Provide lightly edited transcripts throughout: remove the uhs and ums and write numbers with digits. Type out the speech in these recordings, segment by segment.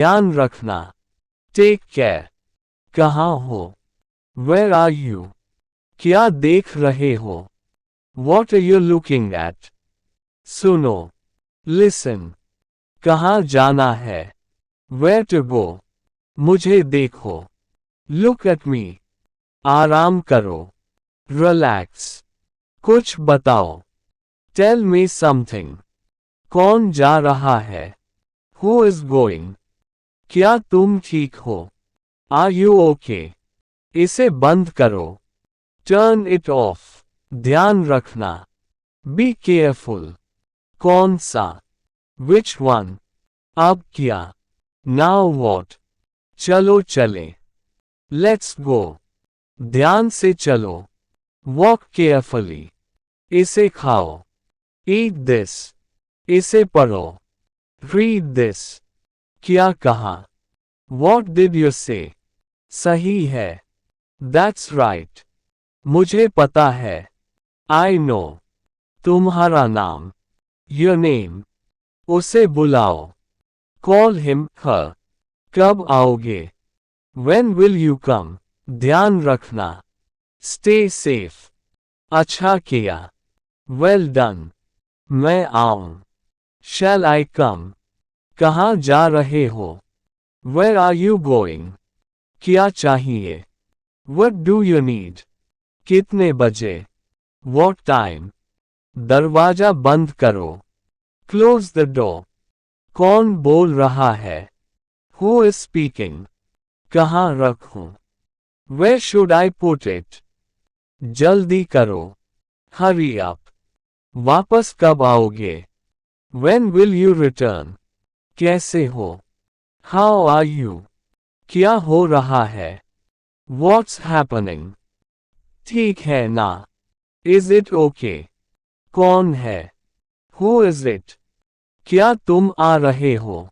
ध्यान रखना। Take care. कहाँ हो? Where are you? क्या देख रहे हो? What are you looking at? सुनो। लिसन। कहाँ जाना है? Where to go? मुझे देखो। Look at me. आराम करो। रिलैक्स। कुछ बताओ। Tell me something. कौन जा रहा है? Who is going? क्या तुम ठीक हो? Are you okay? इसे बंद करो। Turn it off. ध्यान रखना। Be careful. कौन सा? Which one? अब क्या? Now what? चलो चले। Let's go. ध्यान से चलो। Walk carefully. इसे खाओ। Eat this. इसे पढ़ो। Read this. क्या कहा? वॉट डिड यू से? सही है। That's right. मुझे पता है। I know. तुम्हारा नाम? Your name. उसे बुलाओ। Call him her. कब आओगे? When will you come? ध्यान रखना। Stay safe. अच्छा किया। Well done. मैं आऊं। Shall I come? कहाँ जा रहे हो? Where are you going? क्या चाहिए? What do you need? कितने बजे? What time? दरवाजा बंद करो। Close the door. कौन बोल रहा है? Who is speaking? कहाँ रखूं? Where should I put it? जल्दी करो। Hurry up. वापस कब आओगे? When will you return? कैसे हो? How are you? क्या हो रहा है? What's happening? ठीक है ना? Is it okay? कौन है? Who is it? क्या तुम आ रहे हो?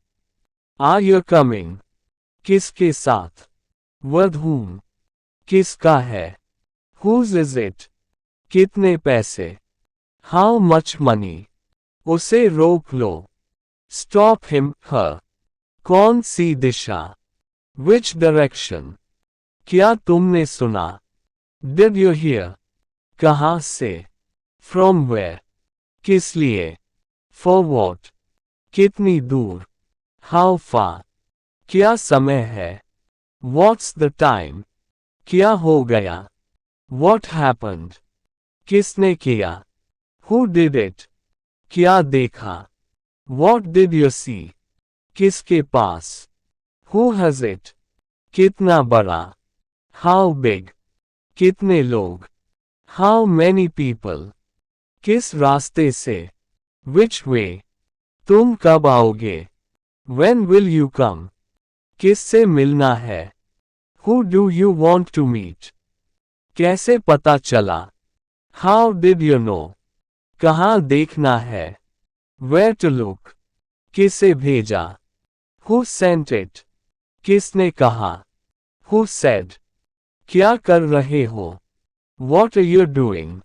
Are you coming? किसके साथ? With whom? किसका है? Whose is it? कितने पैसे? How much money? उसे रोक लो। Stop him, her. कौन सी दिशा? Which direction? क्या तुमने सुना? Did you hear? कहाँ से? From where? किस लिए? For what? कितनी दूर? How far? क्या समय है? What's the time? क्या हो गया? What happened? किसने किया? Who did it? क्या देखा? What did you see? किसके पास? Who has it? कितना बड़ा? How big? कितने लोग? How many people? किस रास्ते से? Which way? तुम कब आओगे? When will you come? किससे मिलना है? Who do you want to meet? कैसे पता चला? How did you know? कहाँ देखना है? Where to look? किसे भेजा? Who sent it? किसने कहा? Who said? क्या कर रहे हो? What are you doing?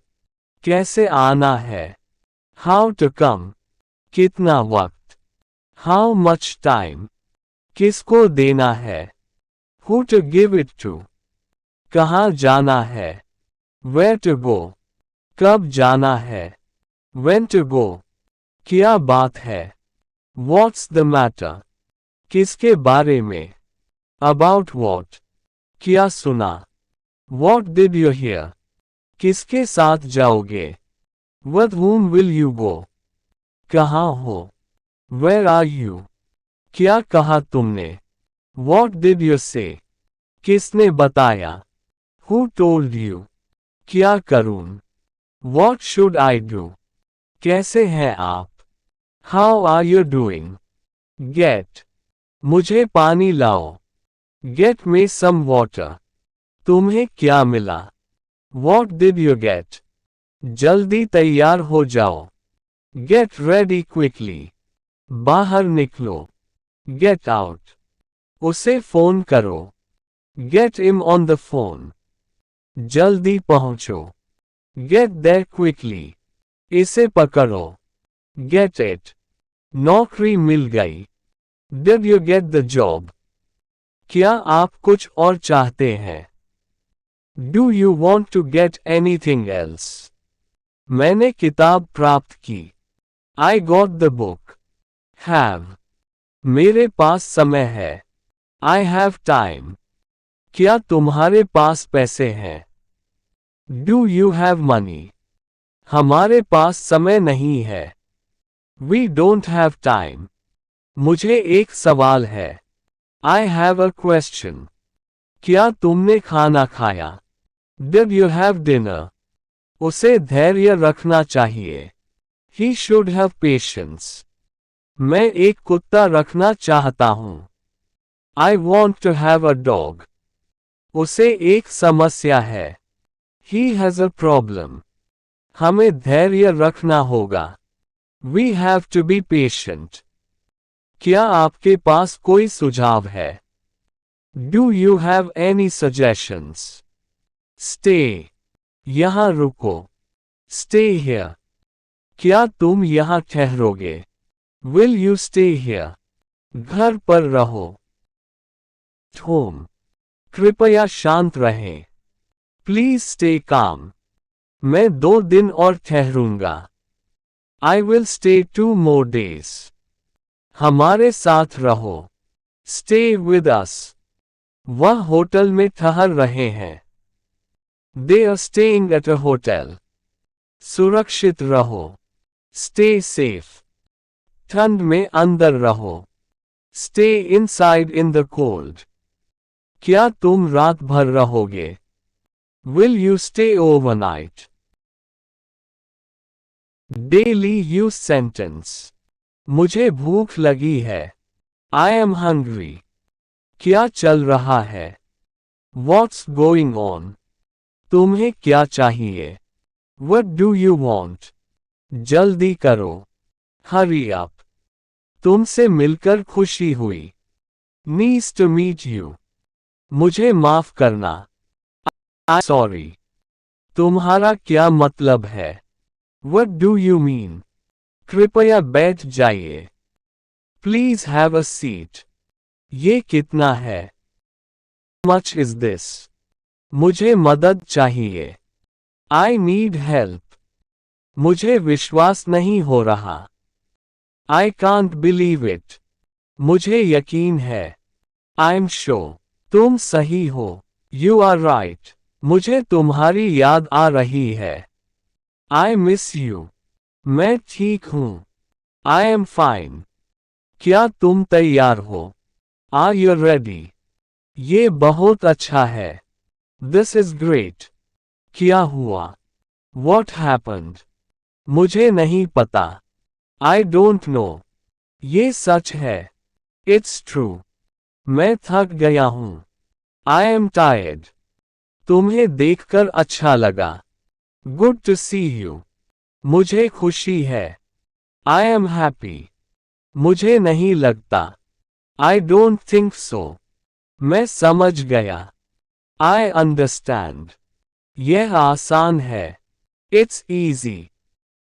कैसे आना है? How to come? कितना वक्त? How much time? किसको देना है? Who to give it to? कहाँ जाना है? Where to go? कब जाना है? When to go? क्या बात है? What's the matter? किसके बारे में? About what? क्या सुना? What did you hear? किसके साथ जाओगे? With whom will you go? कहाँ हो? Where are you? क्या कहा तुमने? What did you say? किसने बताया? Who told you? क्या करूं? What should I do? कैसे हैं आप? How are you doing? Get. मुझे पानी लाओ। Get me some water. तुम्हें क्या मिला? What did you get? जल्दी तैयार हो जाओ। Get ready quickly. बाहर निकलो। Get out. उसे फोन करो। Get him on the phone. जल्दी पहुंचो। Get there quickly. इसे पकड़ो। Get it. नौकरी मिल गई। Did you get the job? क्या आप कुछ और चाहते हैं? Do you want to get anything else? मैंने किताब प्राप्त की. I got the book. Have. मेरे पास समय है. I have time. क्या तुम्हारे पास पैसे हैं? Do you have money? हमारे पास समय नहीं है. We don't have time. मुझे एक सवाल है. I have a question. क्या तुमने खाना खाया? Did you have dinner? उसे धैर्य रखना चाहिए. He should have patience. मैं एक कुत्ता रखना चाहता हूँ. I want to have a dog. उसे एक समस्या है. He has a problem. हमें धैर्य रखना होगा. We have to be patient. क्या आपके पास कोई सुझाव है? Do you have any suggestions? Stay. यहाँ रुको. Stay here. क्या तुम यहाँ ठहरोगे? Will you stay here? घर पर रहो. Home. कृपया शांत रहें. Please stay calm. मैं 2 दिन और ठहरूंगा. I will stay 2 more days. हमारे साथ रहो. Stay with us. वह होटल में ठहर रहे हैं. They are staying at a hotel. सुरक्षित रहो. Stay safe. ठंड में अंदर रहो. Stay inside in the cold. क्या तुम रात भर रहोगे? Will you stay overnight? Daily use sentence. मुझे भूख लगी है. I am hungry. क्या चल रहा है? What's going on? तुम्हें क्या चाहिए? What do you want? जल्दी करो. Hurry up. तुमसे मिलकर खुशी हुई. Nice to meet you. मुझे माफ करना. I'm sorry. तुम्हारा क्या मतलब है? What do you mean? कृपया बैठ जाइए. Please have a seat. ये कितना है? How much is this? मुझे मदद चाहिए. I need help. मुझे विश्वास नहीं हो रहा. I can't believe it. मुझे यकीन है. I'm sure. तुम सही हो. You are right. मुझे तुम्हारी याद आ रही है. I miss you. मैं ठीक हूँ. I am fine. क्या तुम तैयार हो? Are you ready? ये बहुत अच्छा है. This is great. क्या हुआ? What happened? मुझे नहीं पता. I don't know. ये सच है. It's true. मैं थक गया हूँ. I am tired. तुम्हें देखकर अच्छा लगा. Good to see you. मुझे खुशी है. I am happy. मुझे नहीं लगता. I don't think so. मैं समझ गया. I understand. यह आसान है. It's easy.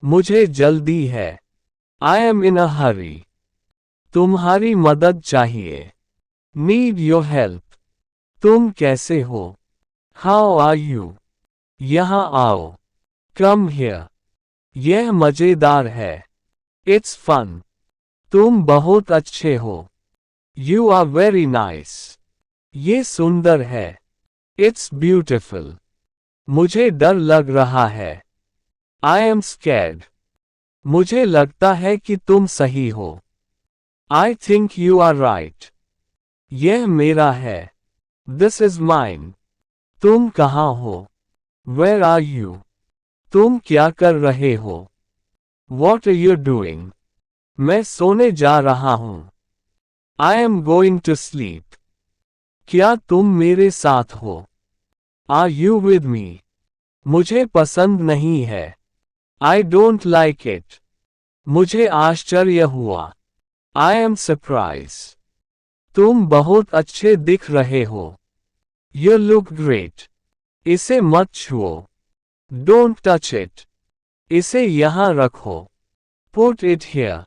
मुझे जल्दी है. I am in a hurry. तुम्हारी मदद चाहिए. Need your help. तुम कैसे हो? How are you? यहाँ आओ. Come here. यह मजेदार है. It's fun. तुम बहुत अच्छे हो. You are very nice. ये सुंदर है. It's beautiful. मुझे डर लग रहा है. I am scared. मुझे लगता है कि तुम सही हो. I think you are right. यह मेरा है. This is mine. तुम कहाँ हो? Where are you? तुम क्या कर रहे हो? What are you doing? मैं सोने जा रहा हूँ. I am going to sleep. क्या तुम मेरे साथ हो? Are you with me? मुझे पसंद नहीं है. I don't like it. मुझे आश्चर्य हुआ. I am surprised. तुम बहुत अच्छे दिख रहे हो. You look great. इसे मत छुओ. Don't touch it. इसे यहाँ रखो. Put it here.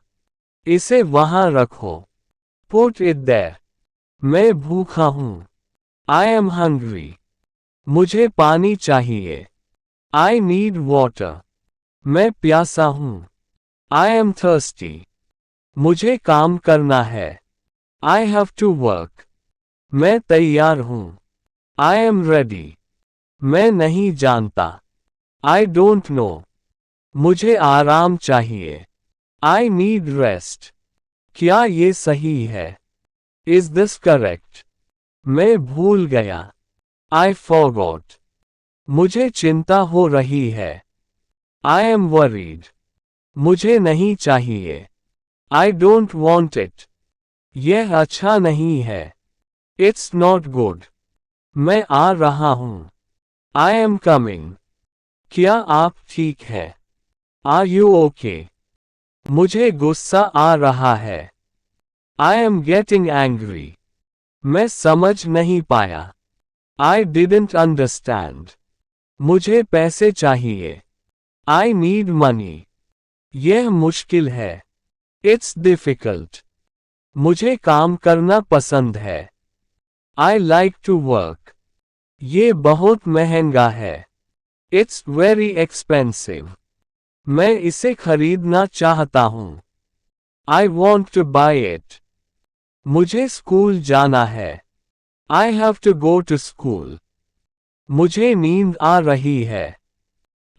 इसे वहाँ रखो. Put it there. मैं भूखा हूँ. I am hungry. मुझे पानी चाहिए. I need water. मैं प्यासा हूँ. I am thirsty. मुझे काम करना है. I have to work. मैं तैयार हूँ. I am ready. मैं नहीं जानता. I don't know. मुझे आराम चाहिए. I need rest. क्या ये सही है? Is this correct? मैं भूल गया. I forgot. मुझे चिंता हो रही है. I am worried. मुझे नहीं चाहिए. I don't want it. यह अच्छा नहीं है. It's not good. मैं आ रहा हूँ. I am coming. क्या आप ठीक हैं? Are you okay? मुझे गुस्सा आ रहा है. I am getting angry. मैं समझ नहीं पाया. I didn't understand. मुझे पैसे चाहिए. I need money. यह मुश्किल है. It's difficult. मुझे काम करना पसंद है. I like to work. ये बहुत महंगा है. It's very expensive. मैं इसे खरीदना चाहता हूँ. I want to buy it. मुझे स्कूल जाना है. I have to go to school. मुझे नींद आ रही है.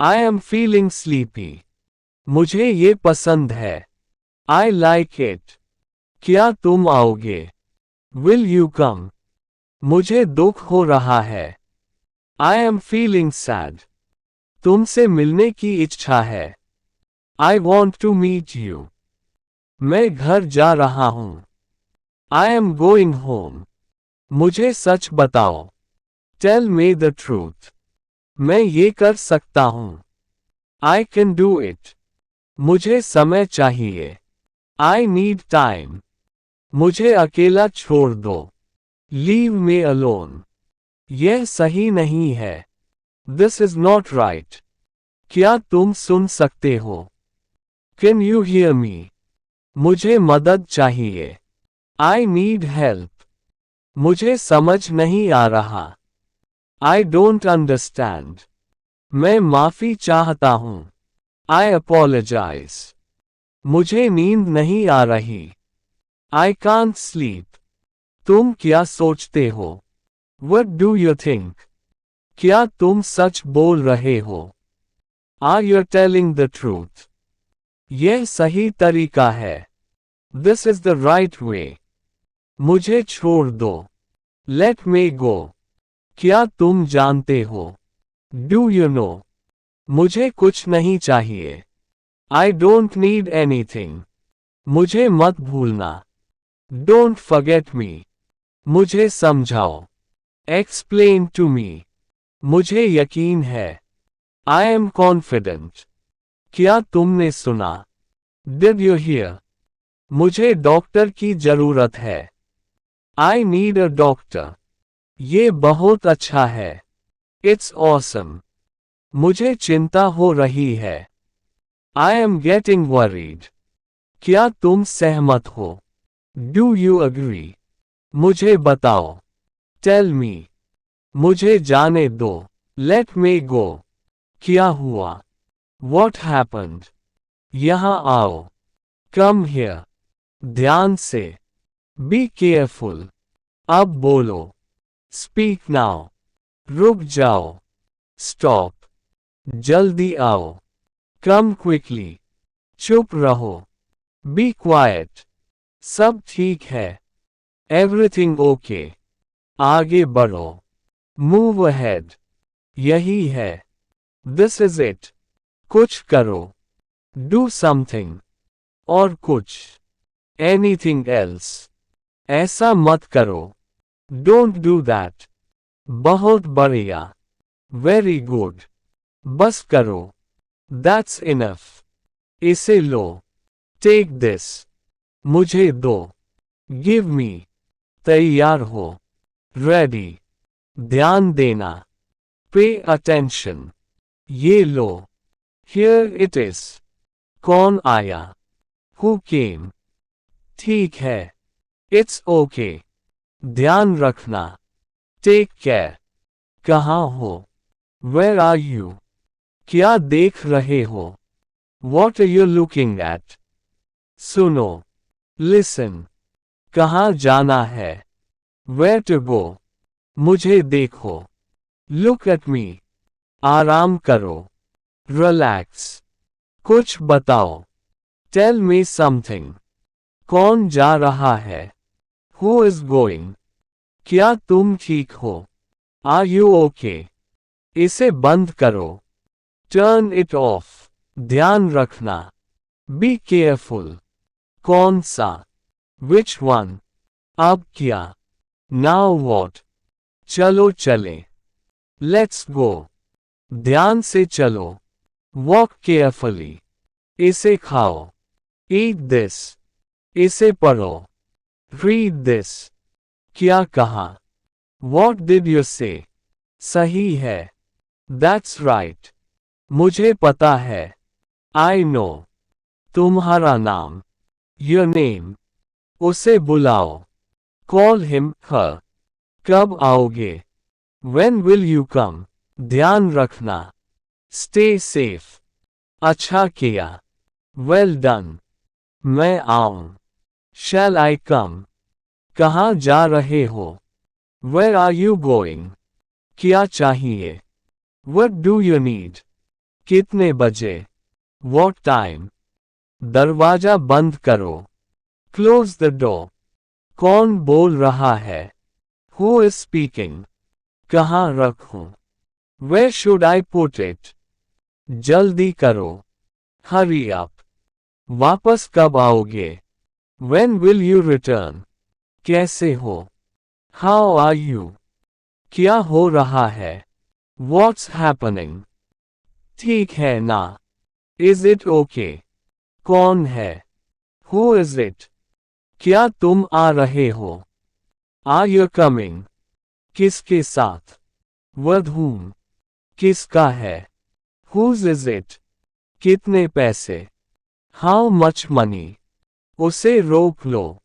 I am feeling sleepy. मुझे ये पसंद है. I like it. क्या तुम आओगे? Will you come? मुझे दुख हो रहा है. I am feeling sad. तुमसे मिलने की इच्छा है. I want to meet you. मैं घर जा रहा हूँ. I am going home. मुझे सच बताओ. Tell me the truth. मैं ये कर सकता हूँ. I can do it. मुझे समय चाहिए. I need time. मुझे अकेला छोड़ दो. Leave me alone. यह सही नहीं है. This is not right. क्या तुम सुन सकते हो? Can you hear me? मुझे मदद चाहिए. I need help. मुझे समझ नहीं आ रहा. I don't understand. मैं माफी चाहता हूँ. I apologize. मुझे नींद नहीं आ रही. I can't sleep. तुम क्या सोचते हो? What do you think? क्या तुम सच बोल रहे हो? Are you telling the truth? यह सही तरीका है. This is the right way. मुझे छोड़ दो. Let me go. क्या तुम जानते हो? Do you know? मुझे कुछ नहीं चाहिए. I don't need anything. मुझे मत भूलना. Don't forget me. मुझे समझाओ. Explain to me. मुझे यकीन है. I am confident. क्या तुमने सुना? Did you hear? मुझे डॉक्टर की जरूरत है. I need a doctor. ये बहुत अच्छा है. It's awesome. मुझे चिंता हो रही है. I am getting worried. क्या तुम सहमत हो? Do you agree? मुझे बताओ. Tell me. मुझे जाने दो. Let me go. क्या हुआ? What happened? यहाँ आओ. Come here. ध्यान से. Be careful. अब बोलो. Speak now. रुक जाओ. Stop. जल्दी आओ. Come quickly. चुप रहो. Be quiet. सब ठीक है. Everything okay. आगे बढ़ो. Move ahead. यही है. This is it. कुछ करो. Do something. और कुछ. Anything else. ऐसा मत करो. Don't do that. बहुत बढ़िया. Very good. बस करो. That's enough. इसे लो. Take this. मुझे दो. Give me. तैयार हो. Ready. ध्यान देना. Pay attention. ये लो. Here it is. कौन आया? Who came? ठीक है. It's okay. ध्यान रखना. Take care. कहाँ हो? Where are you? क्या देख रहे हो? What are you looking at? सुनो. Listen. कहाँ जाना है? Where to go? मुझे देखो. Look at me. आराम करो. Relax. कुछ बताओ. Tell me something. कौन जा रहा है? Who is going? क्या तुम ठीक हो? Are you okay? इसे बंद करो. Turn it off. ध्यान रखना. Be careful. कौन सा? Which one? अब क्या? Now what? चलो चले. Let's go. ध्यान से चलो. Walk carefully. इसे खाओ. Eat this. इसे पढ़ो. Read this. क्या कहा? What did you say? सही है. That's right. मुझे पता है. I know. तुम्हारा नाम. Your name. उसे बुलाओ. Call him, her. कब आओगे? When will you come? ध्यान रखना. Stay safe. अच्छा किया. Well done. मैं आऊं. Shall I come? कहाँ जा रहे हो? Where are you going? क्या चाहिए? What do you need? कितने बजे? What time? दरवाजा बंद करो. Close the door. कौन बोल रहा है? Who is speaking? कहाँ रखूं? Where should I put it? जल्दी करो. Hurry up. वापस कब आओगे? When will you return? कैसे हो? How are you? क्या हो रहा है? What's happening? ठीक है ना? Is it okay? कौन है? Who is it? क्या तुम आ रहे हो? Are you coming? किसके साथ? With whom? किसका है? Whose is it? कितने पैसे? How much money? उसे रोक लो.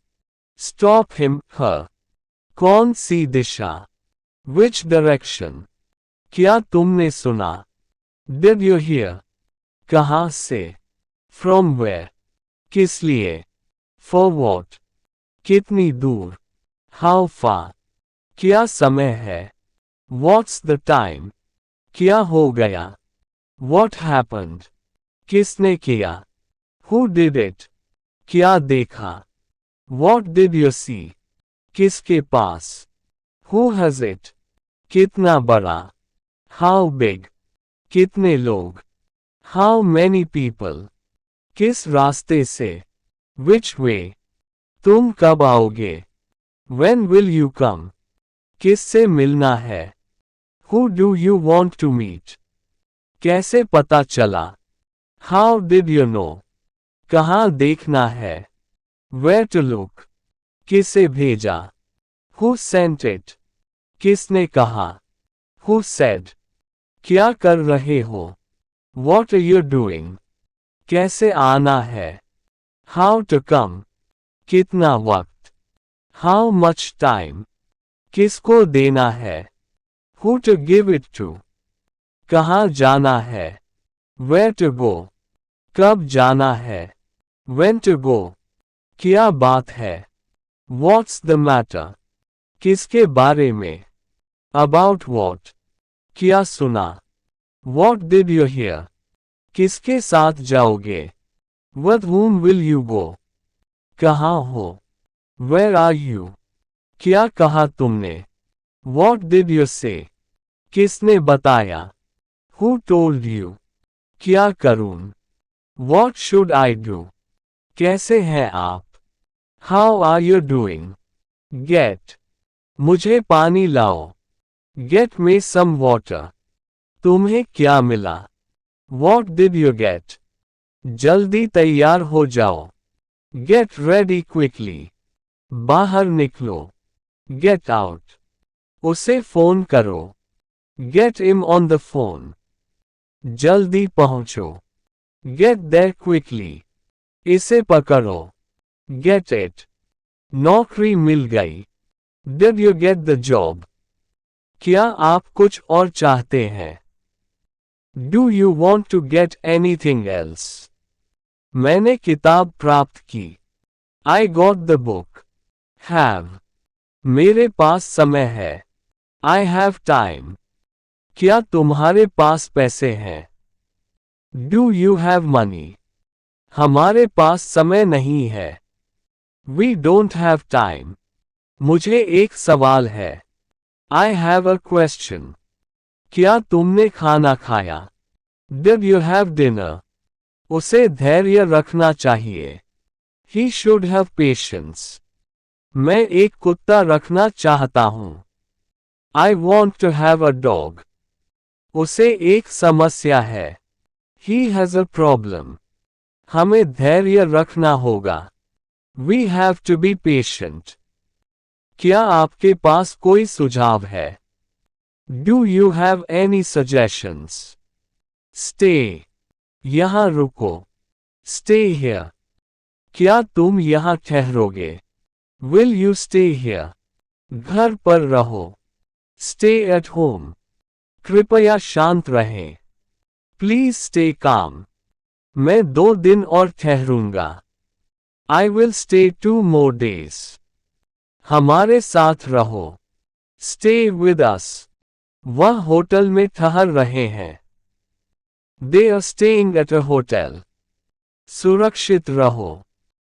Stop him, her. कौन सी दिशा? Which direction? क्या तुमने सुना? Did you hear? कहाँ से? From where? किस लिए? For what? कितनी दूर? How far? क्या समय है? What's the time? क्या हो गया? What happened? किसने किया? Who did it? क्या देखा? What did you see? किसके पास? Who has it? कितना बड़ा? How big? कितने लोग? How many people? किस रास्ते से? Which way? तुम कब आओगे? When will you come? किससे मिलना है? Who do you want to meet? कैसे पता चला? How did you know? कहाँ देखना है? Where to look? किसे भेजा? Who sent it? किसने कहा? Who said? क्या कर रहे हो? What are you doing? कैसे आना है? How to come? कितना वक्त? How much time? किसको देना है? Who to give it to? कहाँ जाना है? Where to go? कब जाना है? When to go? क्या बात है? What's the matter? किसके बारे में? About what? क्या सुना? What did you hear? किसके साथ जाओगे? With whom will you go? कहाँ हो? Where are you? क्या कहा तुमने? What did you say? किसने बताया? Who told you? क्या करूं? What should I do? कैसे हैं आप? How are you doing? Get. मुझे पानी लाओ. Get me some water. तुम्हें क्या मिला? What did you get? जल्दी तैयार हो जाओ. Get ready quickly. बाहर निकलो. Get out. उसे फोन करो. Get him on the phone. जल्दी पहुंचो. Get there quickly. इसे पकड़ो. Get it. नौकरी मिल गई। Did you get the job? क्या आप कुछ और चाहते हैं? Do you want to get anything else? मैंने किताब प्राप्त की। I got the book. Have. मेरे पास समय है। I have time. क्या तुम्हारे पास पैसे हैं? Do you have money? हमारे पास समय नहीं है। We don't have time. मुझे एक सवाल है। I have a question. क्या तुमने खाना खाया? Did you have dinner? उसे धैर्य रखना चाहिए। He should have patience. मैं एक कुत्ता रखना चाहता हूँ। I want to have a dog. उसे एक समस्या है। He has a problem. हमें धैर्य रखना होगा। We have to be patient. क्या आपके पास कोई सुझाव है? Do you have any suggestions? Stay. यहाँ रुको। Stay here. क्या तुम यहाँ ठहरोगे? Will you stay here? घर पर रहो। Stay at home. कृपया शांत रहें। Please stay calm. मैं 2 दिन और ठहरूंगा। I will stay 2 more days. हमारे साथ रहो। Stay with us. वह होटल में ठहर रहे हैं। They are staying at a hotel. सुरक्षित रहो।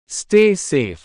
Stay safe.